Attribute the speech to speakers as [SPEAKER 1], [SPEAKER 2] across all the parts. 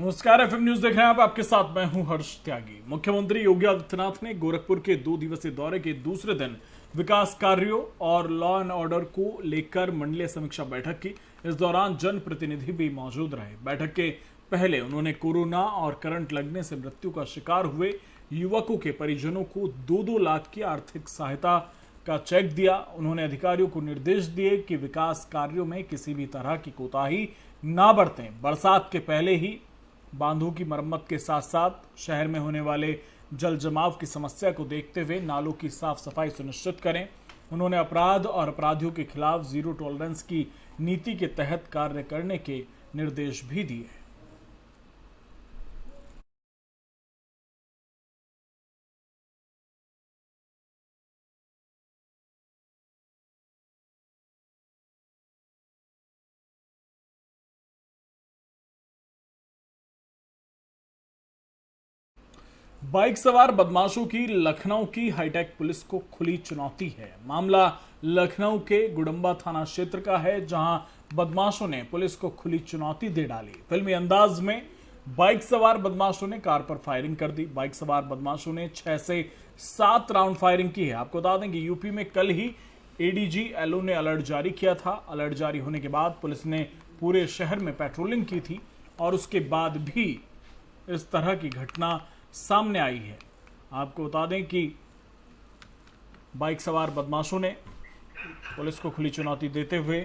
[SPEAKER 1] नमस्कार, FM news देख रहे हैं आप। आपके साथ मैं हूं हर्ष त्यागी। मुख्यमंत्री योगी आदित्यनाथ ने गोरखपुर के 2 दिवसीय दौरे के दूसरे दिन विकास कार्यों और लॉ एंड ऑर्डर को लेकर मंडलीय समीक्षा बैठक की। इस दौरान जनप्रतिनिधि भी मौजूद रहे। बैठक के पहले उन्होंने कोरोना और करंट लगने से मृत्यु का शिकार हुए युवकों के परिजनों को 2-2 लाख की आर्थिक सहायता का चेक दिया। उन्होंने अधिकारियों को निर्देश दिए कि विकास कार्यों में किसी भी तरह की कोताही ना बरतें। बरसात के पहले ही बांधों की मरम्मत के साथ साथ शहर में होने वाले जल जमाव की समस्या को देखते हुए नालों की साफ सफाई सुनिश्चित करें। उन्होंने अपराध और अपराधियों के खिलाफ जीरो टॉलरेंस की नीति के तहत कार्य करने के निर्देश भी दिए। बाइक सवार बदमाशों की लखनऊ की हाईटेक पुलिस को खुली चुनौती है। मामला लखनऊ के गुडम्बा थाना क्षेत्र का है, जहां बदमाशों ने पुलिस को खुली चुनौती दे डाली। फिल्मी अंदाज में बाइक सवार बदमाशों ने कार पर फायरिंग कर दी। बाइक सवार बदमाशों ने 6 से 7 राउंड फायरिंग की है। आपको बता दें कि यूपी में कल ही एडीजी एलओ ने अलर्ट जारी किया था। अलर्ट जारी होने के बाद पुलिस ने पूरे शहर में पेट्रोलिंग की थी और उसके बाद भी इस तरह की घटना सामने आई है। आपको बता दें कि बाइक सवार बदमाशों ने पुलिस को खुली चुनौती देते हुए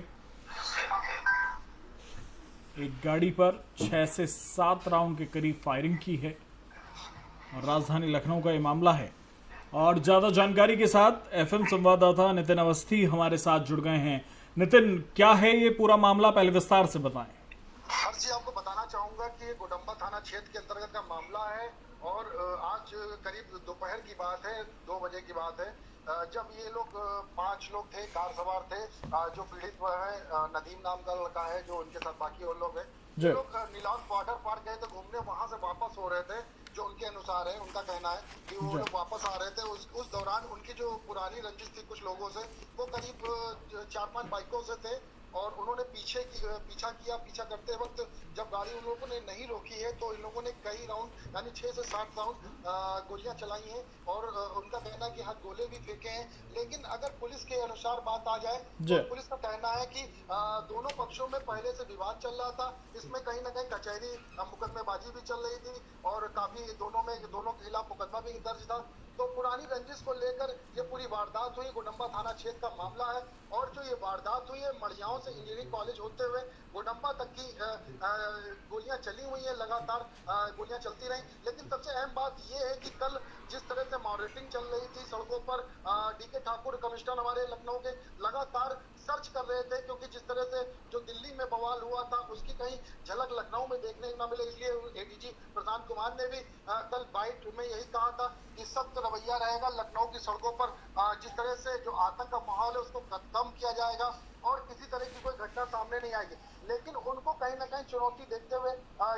[SPEAKER 1] एक गाड़ी पर 6 से 7 राउंड के करीब फायरिंग की है। और राजधानी लखनऊ का ये मामला है। और ज्यादा जानकारी के साथ एफएम संवाददाता नितिन अवस्थी हमारे साथ जुड़ गए हैं। नितिन, क्या है ये पूरा मामला, पहले विस्तार से बताएं।
[SPEAKER 2] हर जी, आपको बताना चाहूंगा कि ये गुडम्बा थाना क्षेत्र के अंतर्गत का मामला है और आज करीब दोपहर की बात है, 2 बजे की बात है, जब ये लोग 5 लोग थे, कार सवार थे। जो पीड़ित वह है नदीम नाम का लड़का है, जो उनके साथ बाकी और लोग हैं। ये लोग नीलाव वाटर पार्क गए थे घूमने, वहां से वापस हो रहे थे। जो उनके अनुसार है, उनका कहना है कि वो लोग वापस आ रहे थे। उस दौरान उनकी जो पुरानी रंजिश थी कुछ लोगों से, वो करीब 4-5 बाइकों से थे और उन्होंने पीछा करते वक्त जब गाड़ी उन लोगों ने नहीं रोकी है तो इन लोगों ने कई राउंड यानी 6 से 7 राउंड गोलियां चलाई हैं और उनका कहना है कि हाँ, गोले भी फेंके हैं। लेकिन अगर पुलिस के अनुसार बात आ जाए तो पुलिस का कहना है कि दोनों पक्षों में पहले से विवाद चल रहा था। इसमें कहीं ना कहीं कचहरी मुकदमेबाजी भी चल रही थी और काफी दोनों के खिलाफ मुकदमा भी दर्ज था। तो पुरानी रंजिश को लेकर ये पूरी वारदात हुई। गुडम्बा थाना क्षेत्र का मामला है और जो ये वारदात हुई है, मड़ियाओं से इंजीनियरिंग कॉलेज होते हुए गुडम्बा तक की गोलियां चली हुई है, लगातार गोलियां चलती रही। लेकिन सबसे अहम बात ये है कि कल जिस तरह से मॉनिटरिंग चल रही थी सड़कों पर, डीके ठाकुर कमिश्नर हमारे लखनऊ के लगातार सर्च कर रहे थे, क्योंकि जिस तरह से जो दिल्ली में बवाल हुआ था उसकी कहीं झलक लखनऊ में देखने को न मिले। इसलिए एडीजी प्रशांत कुमार ने भी कल बाइट में यही कहा था कि सख्त रवैया रहेगा लखनऊ की सड़कों पर। जिस तरह से जो आतंक का माहौल है उसको कम किया जाएगा और किसी तरह की कोई घटना सामने नहीं आएगी। लेकिन उनको कहीं ना कहीं चुनौती देखते हुए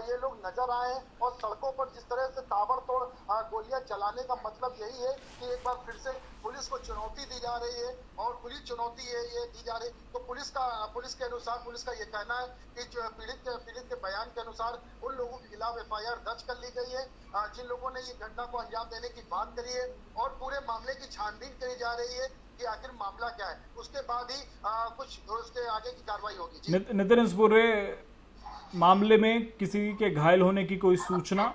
[SPEAKER 2] ये लोग नजर आए और सड़कों पर जिस तरह से ताबड़तोड़ गोलियां चलाने का मतलब यही है कि एक बार फिर से पुलिस को चुनौती दी जा रही है और खुली चुनौती है ये दी जा रही। तो पुलिस के अनुसार पुलिस का ये कहना है कि जो पीड़ित के बयान के अनुसार उन लोगों के खिलाफ एफआईआर दर्ज कर ली गई है जिन लोगों ने ये घटना को अंजाम देने की बात करी है और पूरे मामले की छानबीन करी जा रही है कि आखिर मामला क्या है। उसके बाद ही कुछ उसके आगे की कार्रवाई होगी।
[SPEAKER 1] नितिन, इस पूरे मामले में किसी के घायल होने की कोई सूचना?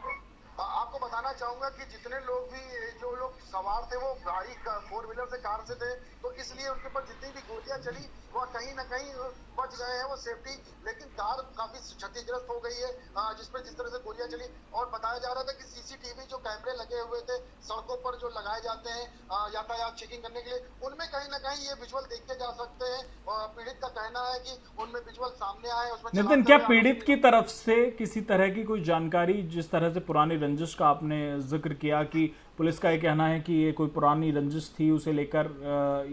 [SPEAKER 2] आपको बताना चाहूंगा कि जितने लोग भी जो लोग सवार थे वो गाड़ी 4 व्हीलर से कार से थे, तो इसलिए उनके ऊपर जितनी भी गोलियां चली वह कहीं ना कहीं बच गए हैं वो सेफ्टी। लेकिन कार काफी क्षतिग्रस्त हो गई है जिस तरह से गोलियां चली। और बताया जा रहा था कि सीसीटीवी जो कैमरे लगे हुए थे सड़कों पर जो लगाए जाते हैं यातायात चेकिंग करने के लिए, उनमें कहीं ना कहीं ये विजुअल देखे जा सकते हैं। पीड़ित का कहना है कि उनमें विजुअल सामने आए। उसमें
[SPEAKER 1] नितिन, क्या पीड़ित की तरफ से किसी तरह की कोई जानकारी, जिस तरह से पुरानी रंजिश का आपने जिक्र किया कि पुलिस का ये कहना है कि ये कोई पुरानी रंजिश थी, उसे लेकर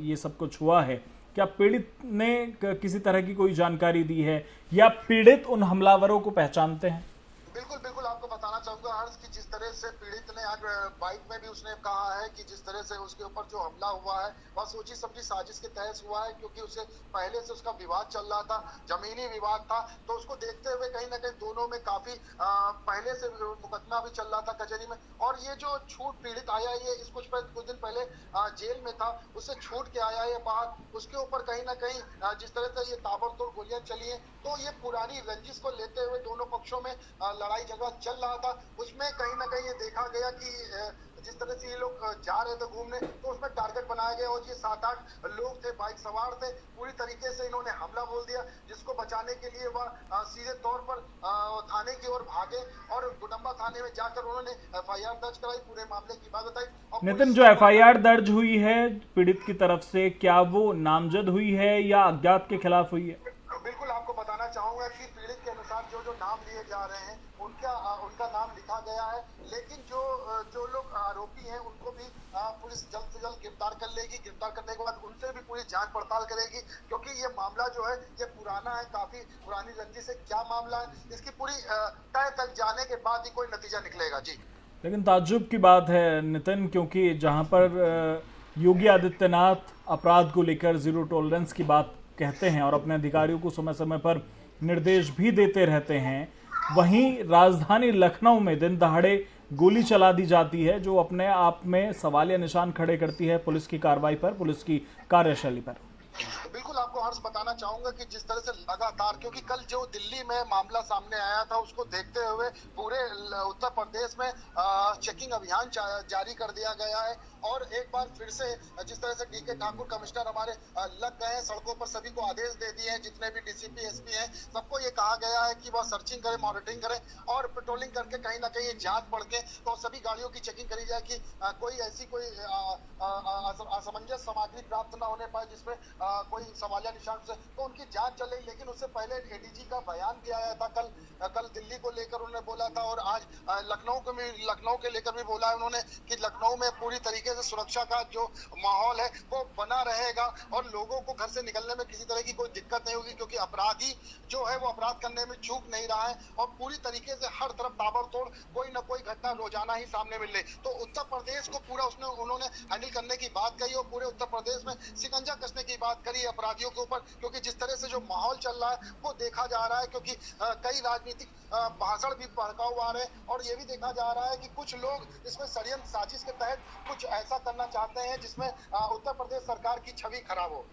[SPEAKER 1] ये सब कुछ हुआ है, क्या पीड़ित ने किसी तरह की कोई जानकारी दी है या पीड़ित उन हमलावरों को पहचानते हैं?
[SPEAKER 2] बिल्कुल आपको बताना बताना चाहूंगा हर्ष कि जिस तरह से पीड़ित ने आज बाइक में भी उसने कहा है कि जिस तरह से उसके ऊपर जो हमला हुआ है वह सोची समझी साजिश के तहत हुआ है, क्योंकि उसे पहले से उसका विवाद चल रहा था, जमीनी विवाद था। तो उसको देखते हुए कहीं ना कहीं दोनों में काफी पहले से मुकदमा भी चल रहा था कचहरी में। और ये जो छूट पीड़ित आया ये इस कुछ दिन पहले जेल में था, उससे छूट के आया है बाहर, उसके ऊपर कहीं ना कहीं जिस तरह से ये ताबड़तोड़ गोलियां चली है, तो ये पुरानी रंजिश को लेते हुए दोनों पक्षों में लड़ाई झगड़ा चल रहा था। उसमें कहीं ना कहीं ये देखा गया कि जिस तरह से ये लोग जा रहे थे घूमने, तो उसमें टारगेट बनाया गया और ये 7-8 लोग थे, बाइक सवार थे, पूरी तरीके से इन्होंने हमला बोल दिया, जिसको बचाने के लिए वह सीधे तौर पर थाने की ओर भागे और गुडम्बा थाने में जाकर उन्होंने एफआईआर दर्ज कराई, पूरे मामले की बात बताई। और
[SPEAKER 1] नितिन, जो एफआईआर दर्ज हुई है पीड़ित की तरफ से, क्या वो नामजद हुई है या अज्ञात के खिलाफ हुई है?
[SPEAKER 2] बिल्कुल आपको बताना चाहूंगा कि पीड़ित के अनुसार जो नाम लिए जा रहे हैं उनका नाम लिखा गया है, लेकिन जो लोग आरोपी हैं उनको भी पुलिस जल्द से जल्द गिरफ्तार कर लेगी। गिरफ्तार करने के बाद उनसे भी पूरी जांच पड़ताल करेगी, क्योंकि ये मामला जो है ये पुराना है, काफी पुरानी रंजिश से क्या मामला है, इसकी पूरी तय तक जाने के बाद ही कोई नतीजा निकलेगा। जी,
[SPEAKER 1] लेकिन ताज्जुब की बात है नितिन, क्योंकि जहां पर योगी आदित्यनाथ अपराध को लेकर जीरो टॉलरेंस की बात कहते हैं और अपने अधिकारियों को समय समय पर निर्देश भी देते रहते हैं, वहीं राजधानी लखनऊ में दिन दहाड़े गोली चला दी जाती है, जो अपने आप में सवालिया निशान खड़े करती है पुलिस की कार्रवाई पर, पुलिस की कार्यशैली पर।
[SPEAKER 2] बिल्कुल आपको हर्ष बताना चाहूंगा कि जिस तरह से लगातार, क्योंकि कल जो दिल्ली में मामला सामने आया था उसको देखते हुए पूरे उत्तर प्रदेश में चेकिंग अभियान जारी कर दिया गया है। और एक बार फिर से जिस तरह से डीके ठाकुर कमिश्नर हमारे लग गए हैं सड़कों पर, सभी को आदेश दे दिए हैं, जितने भी डीसीपी एसपी हैं सबको ये कहा गया है कि वह सर्चिंग करें, मॉनिटरिंग करें और पेट्रोलिंग करके कहीं ना कहीं जांच बढ़ के तो सभी गाड़ियों की चेकिंग करी जाए कि कोई ऐसी कोई असमंजस सामग्री प्राप्त न होने पाए जिसमें कोई सवालिया निशान से, तो उनकी जांच चल रही। लेकिन उससे पहले एडीजी का बयान भी आया था कल दिल्ली को लेकर उन्होंने बोला था, और आज लखनऊ के लेकर भी बोला है उन्होंने कि लखनऊ में पूरी तरीके से सुरक्षा का जो माहौल है वो बना रहेगा और लोगों को घर से निकलने में किसी तरह की कोई दिक्कत नहीं होगी, क्योंकि अपराधी जो है वो अपराध करने में चूक नहीं रहा है और पूरी तरीके से हर तरफ ताबड़तोड़ कोई ना कोई घटना रोजाना ही सामने मिल रही। तो उत्तर प्रदेश को पूरा उन्होंने हैंडल करने की बात कही और पूरे उत्तर प्रदेश में शिकंजा कसने की बात करी अपराधियों के ऊपर, क्योंकि जिस तरह से जो माहौल चल रहा है वो देखा जा रहा है, क्योंकि कई राजनीतिक भाषण भी भड़काऊ आ रहे हैं और ये भी देखा जा रहा है कि कुछ लोग इसमें षड्यंत्र साजिश के तहत कुछ ऐसा करना चाहते हैं जिसमें उत्तर प्रदेश सरकार की छवि खराब हो।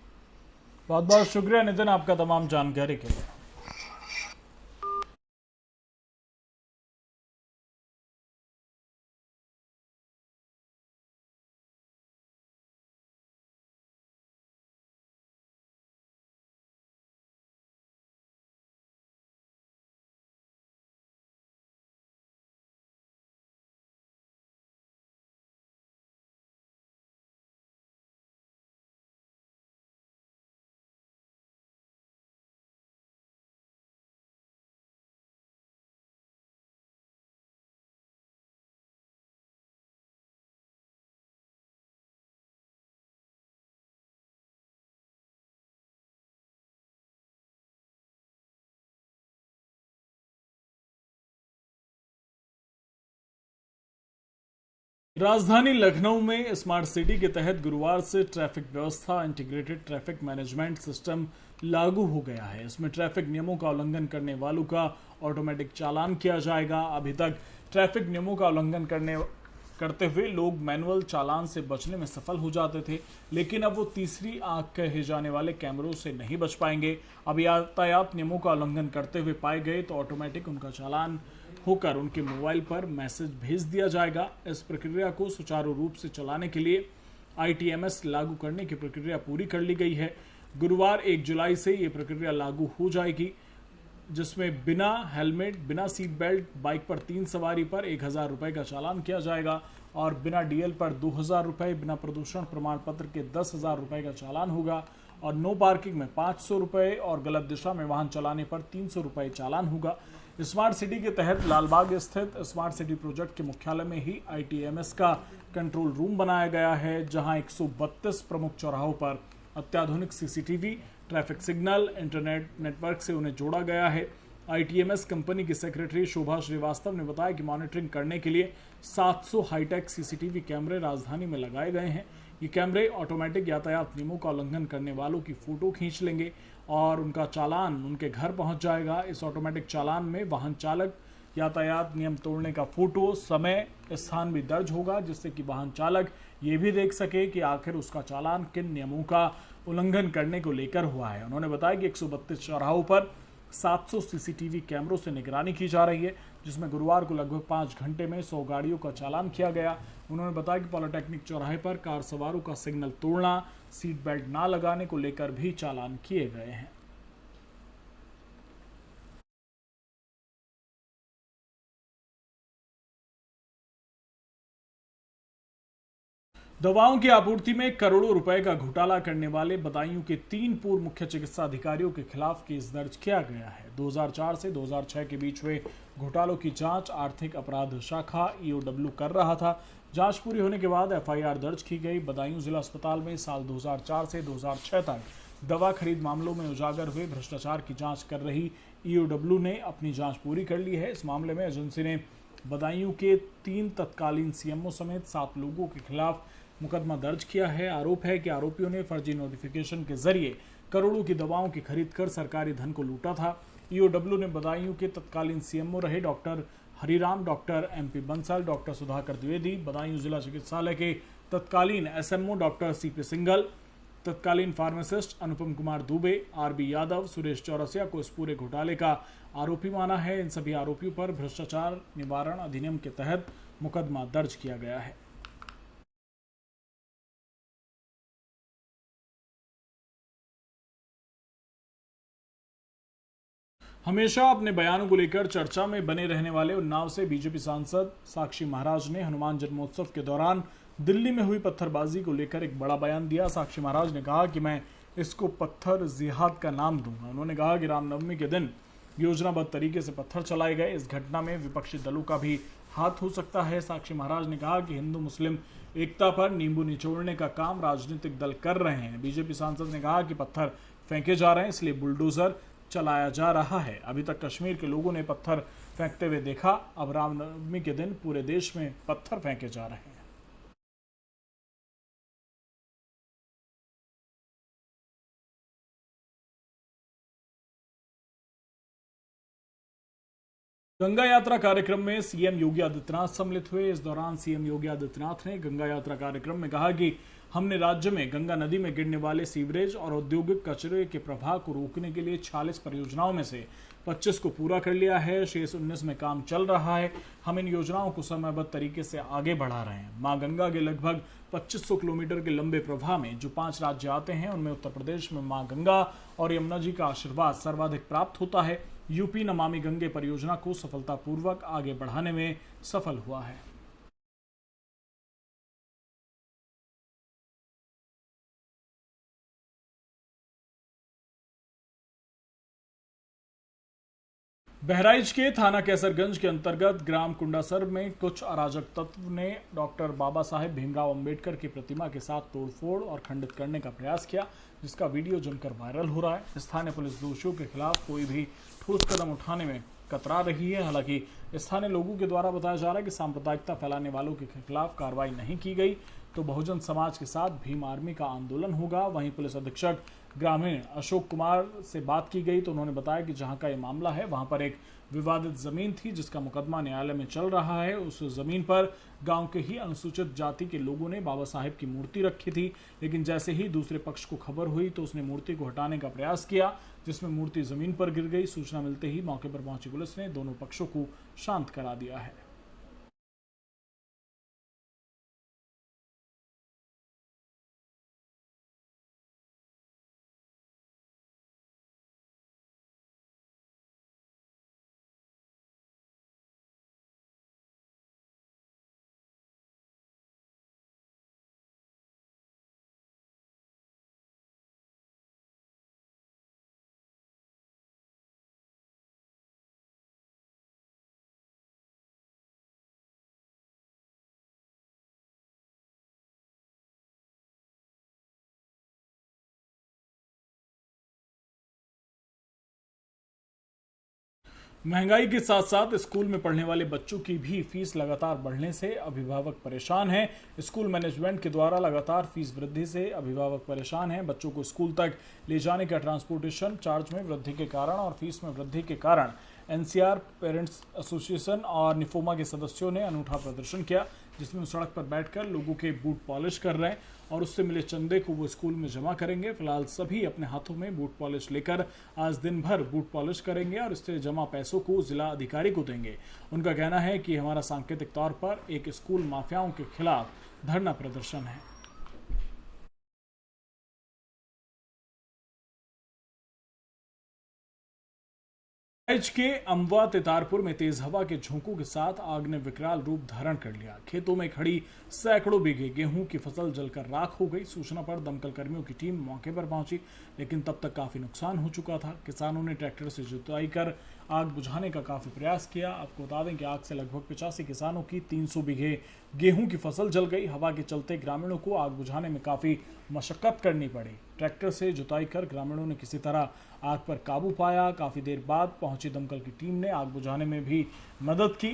[SPEAKER 1] बहुत बहुत शुक्रिया नितिन आपका तमाम जानकारी के लिए। राजधानी लखनऊ में स्मार्ट सिटी के तहत गुरुवार से ट्रैफिक व्यवस्था इंटीग्रेटेड ट्रैफिक मैनेजमेंट सिस्टम लागू हो गया है। इसमें ट्रैफिक नियमों का उल्लंघन करने वालों का ऑटोमेटिक चालान किया जाएगा। अभी तक ट्रैफिक नियमों का उल्लंघन करते हुए लोग मैनुअल चालान से बचने में सफल हो जाते थे, लेकिन अब वो तीसरी आंख कहे जाने वाले कैमरों से नहीं बच पाएंगे। अब यातायात नियमों का उल्लंघन करते हुए पाए गए तो ऑटोमेटिक उनका चालान होकर उनके मोबाइल पर मैसेज भेज दिया जाएगा। इस प्रक्रिया को सुचारू रूप से चलाने के लिए ITMS लागू करने की प्रक्रिया पूरी कर ली गई है। गुरुवार 1 जुलाई से ये प्रक्रिया लागू हो जाएगी, जिसमें बिना हेलमेट, बिना सीट बेल्ट बाइक पर 3 सवारी पर 1000 रुपये का चालान किया जाएगा और बिना DL पर 2000 रुपये, बिना प्रदूषण प्रमाण पत्र के 10,000 रुपये का चालान होगा और नो पार्किंग में 500 रुपये और गलत दिशा में वाहन चलाने पर 300 रुपये चालान होगा। स्मार्ट सिटी के तहत लालबाग स्थित स्मार्ट सिटी प्रोजेक्ट के मुख्यालय में ही ITMS का कंट्रोल रूम बनाया गया है, जहां 132 प्रमुख चौराहों पर अत्याधुनिक CCTV, traffic signal, internet network से उन्हें जोड़ा गया है। आईटीएमएस कंपनी की सेक्रेटरी शोभा श्रीवास्तव ने बताया कि मॉनिटरिंग करने के लिए 700 हाईटेक सीसीटीवी कैमरे राजधानी में लगाए गए हैं। ये कैमरे ऑटोमेटिक यातायात नियमों का उल्लंघन करने वालों की फोटो खींच लेंगे और उनका चालान उनके घर पहुंच जाएगा। इस ऑटोमेटिक चालान में वाहन चालक यातायात नियम तोड़ने का फोटो, समय, स्थान भी दर्ज होगा, जिससे कि वाहन चालक ये भी देख सके कि आखिर उसका चालान किन नियमों का उल्लंघन करने को लेकर हुआ है। उन्होंने बताया कि 132 चौराहों पर 700 सीसीटीवी कैमरों से निगरानी की जा रही है, जिसमें गुरुवार को लगभग 5 घंटे में 100 गाड़ियों का चालान किया गया। उन्होंने बताया कि पॉलिटेक्निक चौराहे पर कार सवारों का सिग्नल तोड़ना, सीट बेल्ट ना लगाने को लेकर भी चालान किए गए हैं। दवाओं की आपूर्ति में करोड़ों रुपए का घोटाला करने वाले बदायूं के 3 पूर्व मुख्य चिकित्सा अधिकारियों के खिलाफ केस दर्ज किया गया है। 2004 से 2006 के बीच हुए घोटालों की जांच आर्थिक अपराध शाखा ईओडब्ल्यू कर रहा था। जांच पूरी होने के बाद एफआईआर दर्ज की गई। बदायूं जिला अस्पताल में साल 2004 से 2006 तक दवा खरीद मामलों में उजागर हुए भ्रष्टाचार की जांच कर रही ईओडब्ल्यू ने अपनी जांच पूरी कर ली है। इस मामले में एजेंसी ने बदायूं के 3 तत्कालीन सीएमओ समेत 7 लोगों के खिलाफ मुकदमा दर्ज किया है। आरोप है कि आरोपियों ने फर्जी नोटिफिकेशन के जरिए करोड़ों की दवाओं की खरीद कर सरकारी धन को लूटा था। ईओडब्ल्यू ने बदायूं के तत्कालीन सीएमओ रहे doctor Hariram, doctor MP Bansal, doctor Sudhakar Dwivedi, Badaun जिला चिकित्सालय के तत्कालीन एसएमओ डॉक्टर सीपी सिंघल, तत्कालीन फार्मासिस्ट अनुपम कुमार दुबे, आरबी यादव, सुरेश चौरसिया को इस पूरे घोटाले का आरोपी माना है। इन सभी आरोपियों पर भ्रष्टाचार निवारण अधिनियम के तहत मुकदमा दर्ज किया गया है। हमेशा अपने बयानों को लेकर चर्चा में बने रहने वाले उन्नाव से बीजेपी सांसद साक्षी महाराज ने हनुमान जन्मोत्सव के दौरान दिल्ली में हुई पत्थरबाजी को लेकर एक बड़ा बयान दिया। साक्षी महाराज ने कहा कि मैं इसको पत्थर जिहाद का नाम दूंगा। उन्होंने कहा कि रामनवमी के दिन योजनाबद्ध तरीके से पत्थर चलाए गए। इस घटना में विपक्षी दलों का भी हाथ हो सकता है। साक्षी महाराज ने कहा कि हिंदू मुस्लिम एकता पर नींबू निचोड़ने का काम राजनीतिक दल कर रहे हैं। बीजेपी सांसद ने कहा कि पत्थर फेंके जा रहे हैं, इसलिए बुलडोजर चलाया जा रहा है। अभी तक कश्मीर के लोगों ने पत्थर फेंकते हुए देखा, अब रामनवमी के दिन पूरे देश में पत्थर फेंके जा रहे हैं। गंगा यात्रा कार्यक्रम में सीएम योगी आदित्यनाथ सम्मिलित हुए। इस दौरान सीएम योगी आदित्यनाथ ने गंगा यात्रा कार्यक्रम में कहा कि हमने राज्य में गंगा नदी में गिरने वाले सीवरेज और औद्योगिक कचरे के प्रवाह को रोकने के लिए 46 परियोजनाओं में से 25 को पूरा कर लिया है। शेष 19 में काम चल रहा है। हम इन योजनाओं को समयबद्ध तरीके से आगे बढ़ा रहे हैं। मां गंगा के लगभग 2500 किलोमीटर के लंबे प्रवाह में जो 5 राज्य आते हैं, उनमें उत्तर प्रदेश में मां गंगा और यमुना जी का आशीर्वाद सर्वाधिक प्राप्त होता है। यूपी नमामि गंगे परियोजना को सफलतापूर्वक आगे बढ़ाने में सफल हुआ है। बहराइच के थाना कैसरगंज के अंतर्गत ग्राम कुंडासर में कुछ अराजक तत्व ने डॉक्टर बाबा साहेब भीमराव अंबेडकर की प्रतिमा के साथ तोड़फोड़ और खंडित करने का प्रयास किया, जिसका वीडियो जमकर वायरल हो रहा है। स्थानीय पुलिस दोषियों के खिलाफ कोई भी ठोस कदम उठाने में कतरा रही है। हालांकि स्थानीय लोगों के द्वारा बताया जा रहा है कि सांप्रदायिकता फैलाने वालों के खिलाफ कार्रवाई नहीं की गई तो बहुजन समाज के साथ भीम आर्मी का आंदोलन होगा। वहीं पुलिस अधीक्षक ग्रामीण अशोक कुमार से बात की गई तो उन्होंने बताया कि जहां का ये मामला है वहां पर एक विवादित जमीन थी, जिसका मुकदमा न्यायालय में चल रहा है। उस जमीन पर गांव के ही अनुसूचित जाति के लोगों ने बाबा साहेब की मूर्ति रखी थी, लेकिन जैसे ही दूसरे पक्ष को खबर हुई तो उसने मूर्ति को हटाने का प्रयास किया, जिसमें मूर्ति जमीन पर गिर गई। सूचना मिलते ही मौके पर पहुंची पुलिस ने दोनों पक्षों को शांत करा दिया है। महंगाई के साथ साथ स्कूल में पढ़ने वाले बच्चों की भी फीस लगातार बढ़ने से अभिभावक परेशान हैं। स्कूल मैनेजमेंट के द्वारा लगातार फीस वृद्धि से अभिभावक परेशान हैं। बच्चों को स्कूल तक ले जाने का ट्रांसपोर्टेशन चार्ज में वृद्धि के कारण और फीस में वृद्धि के कारण एनसीआर पेरेंट्स एसोसिएशन और निफोमा के सदस्यों ने अनूठा प्रदर्शन किया, जिसमें सड़क पर बैठकर लोगों के बूट पॉलिश कर रहे हैं और उससे मिले चंदे को वो स्कूल में जमा करेंगे। फिलहाल सभी अपने हाथों में बूट पॉलिश लेकर आज दिन भर बूट पॉलिश करेंगे और इससे जमा पैसों को जिला अधिकारी को देंगे। उनका कहना है कि हमारा सांकेतिक तौर पर एक स्कूल माफियाओं के खिलाफ धरना प्रदर्शन है। बहराइच के अमवा तितारपुर में तेज हवा के झोंकों के साथ आग ने विकराल रूप धारण कर लिया। खेतों में खड़ी सैकड़ों बीघे गेहूं की फसल जलकर राख हो गई। सूचना पर दमकल कर्मियों की टीम मौके पर पहुंची, लेकिन तब तक काफी नुकसान हो चुका था। किसानों ने ट्रैक्टर से जुताई कर आग बुझाने का काफी प्रयास किया। आपको बता दें कि आग से लगभग 85 किसानों की 300 बीघे गेहूं की फसल जल गई। हवा के चलते ग्रामीणों को आग बुझाने में काफी मशक्कत करनी पड़ी। ट्रैक्टर से जुताई कर ग्रामीणों ने किसी तरह आग पर काबू पाया। काफी देर बाद पहुंची दमकल की टीम ने आग बुझाने में भी मदद की।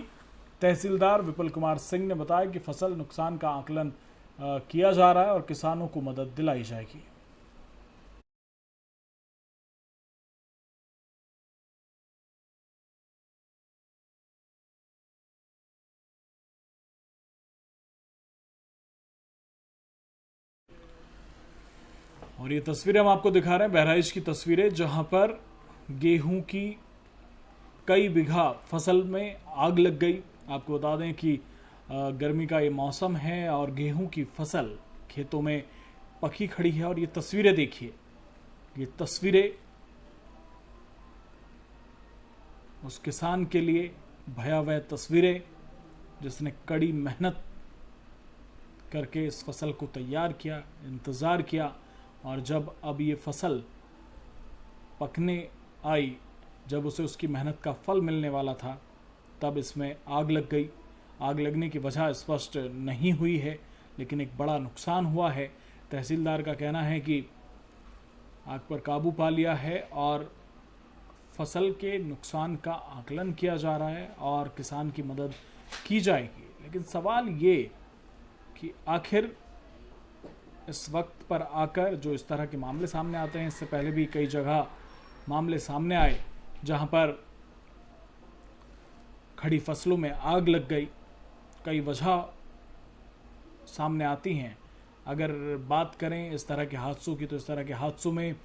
[SPEAKER 1] तहसीलदार विपुल कुमार सिंह ने बताया कि फसल नुकसान का आकलन किया जा रहा है और किसानों को मदद दिलाई जाएगी। और ये तस्वीरें हम आपको दिखा रहे हैं, बहराइच की तस्वीरें, जहां पर गेहूं की कई बीघा फसल में आग लग गई। आपको बता दें कि गर्मी का ये मौसम है और गेहूं की फसल खेतों में पकी खड़ी है। और ये तस्वीरें देखिए, ये तस्वीरें उस किसान के लिए भयावह तस्वीरें जिसने कड़ी मेहनत करके इस फसल को तैयार किया, इंतज़ार किया, और जब अब ये फसल पकने आई, जब उसे उसकी मेहनत का फल मिलने वाला था, तब इसमें आग लग गई। आग लगने की वजह स्पष्ट नहीं हुई है, लेकिन एक बड़ा नुकसान हुआ है। तहसीलदार का कहना है कि आग पर काबू पा लिया है और फसल के नुकसान का आकलन किया जा रहा है और किसान की मदद की जाएगी। लेकिन सवाल ये कि आखिर इस वक्त पर आकर जो इस तरह के मामले सामने आते हैं, इससे पहले भी कई जगह मामले सामने आए जहां पर खड़ी फसलों में आग लग गई। कई वजह सामने आती हैं। अगर बात करें इस तरह के हादसों की, तो इस तरह के हादसों में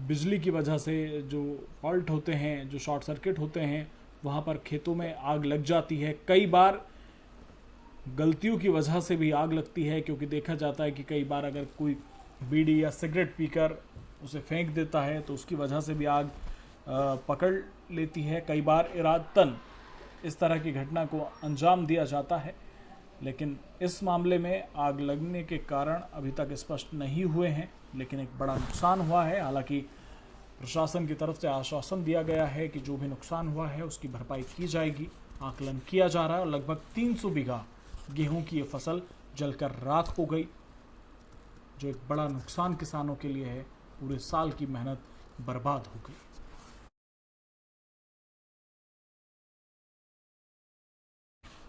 [SPEAKER 1] बिजली की वजह से जो फॉल्ट होते हैं, जो शॉर्ट सर्किट होते हैं, वहाँ पर खेतों में आग लग जाती है। कई बार गलतियों की वजह से भी आग लगती है, क्योंकि देखा जाता है कि कई बार अगर कोई बीड़ी या सिगरेट पीकर उसे फेंक देता है तो उसकी वजह से भी आग पकड़ लेती है। कई बार इरादतन इस तरह की घटना को अंजाम दिया जाता है, लेकिन इस मामले में आग लगने के कारण अभी तक स्पष्ट नहीं हुए हैं, लेकिन एक बड़ा नुकसान हुआ है। हालांकि प्रशासन की तरफ से आश्वासन दिया गया है कि जो भी नुकसान हुआ है उसकी भरपाई की जाएगी। आकलन किया जा रहा है और लगभग 300 बीघा गेहूं की ये फसल जलकर राख हो गई, जो एक बड़ा नुकसान किसानों के लिए है। पूरे साल की मेहनत बर्बाद हो गई।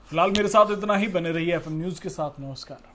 [SPEAKER 1] फिलहाल मेरे साथ इतना ही। बने रहिए एफएम न्यूज के साथ। नमस्कार।